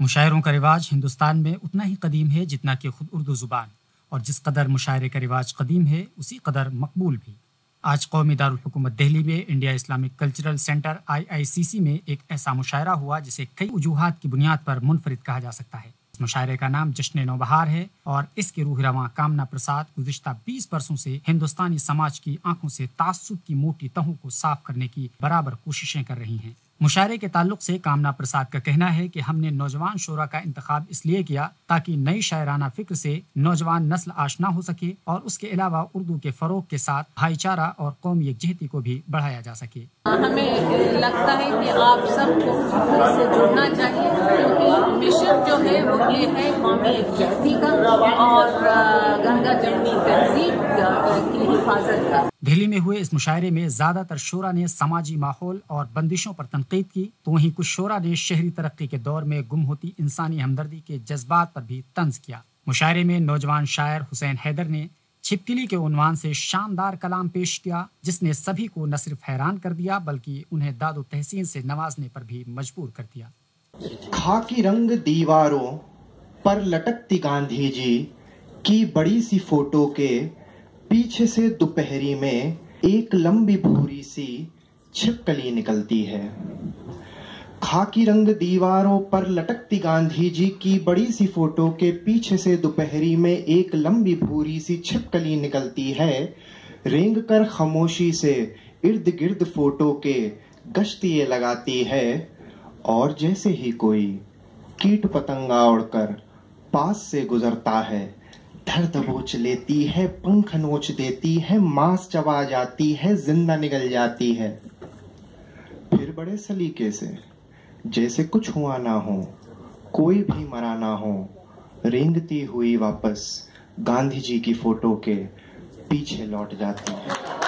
मुशायरों का रिवाज हिंदुस्तान में उतना ही कदीम है जितना कि खुद उर्दू ज़ुबान, और जिस कदर मुशायरे का रिवाज कदीम है उसी कदर मकबूल भी। आज कौमी दारुल हुकूमत दिल्ली में India Islamic cultural centre IICC में एक ऐसा मुशायरा हुआ जिसे कई वजूहात की बुनियाद पर मुनफरिद कहा जा सकता है। इस मुशायरे का नाम जश्न नौबहार है और इसके रूह रवां कामना प्रसाद गुज़िश्ता 20 बरसों से हिंदुस्तानी समाज की आंखों से तासुब की मोटी तहों को साफ करने की बराबर कोशिशें कर रही हैं। मुशायरे के ताल्लुक से कामना प्रसाद का कहना है कि हमने नौजवान शोरा का इंतखाब इसलिए किया ताकि नई शायराना फिक्र से नौजवान नस्ल आशना हो सके और उसके अलावा उर्दू के फ़रोग के साथ भाईचारा और कौमी यकजहती को भी बढ़ाया जा सके। हमें लगता है कि आप सबको इससे जुड़ना चाहिए क्योंकि मिशन जो है वो ये है कौमी यकजहती का और गंगा जमनी तहजीब की हिफाजत का। दिल्ली में हुए इस मुशायरे में ज़्यादातर शोरा ने समाजी माहौल और बंदिशों पर तनकीद की, तो वहीं कुछ शोरा ने शहरी तरक्की के दौर में गुम होती इंसानी हमदर्दी के जज्बात पर भी तंज किया। मुशायरे में नौजवान शायर हुसैन हैदर ने छिपकली के उन्वान से शानदार कलाम पेश किया, जिसने सभी को न सिर्फ हैरान कर दिया बल्कि उन्हें दादो तहसीन से नवाजने पर भी मजबूर कर दिया। खाकी रंग दीवारों पर लटकती गांधी जी की बड़ी सी फोटो के पीछे से दोपहरी में एक लंबी भूरी सी छिपकली निकलती है। खाकी रंग दीवारों पर लटकती गांधी जी की बड़ी सी फोटो के पीछे से दोपहरी में एक लंबी भूरी सी छिपकली निकलती है। रेंग कर खामोशी से इर्द गिर्द फोटो के गश्तिये लगाती है और जैसे ही कोई कीट पतंगा उड़कर पास से गुजरता है, धर दबोच लेती है, पंख नोच देती है, मांस चबा जाती है, जिंदा निकल जाती है। फिर बड़े सलीके से जैसे कुछ हुआ ना हो, कोई भी मरा ना हो, रेंगती हुई वापस गांधी जी की फोटो के पीछे लौट जाती है।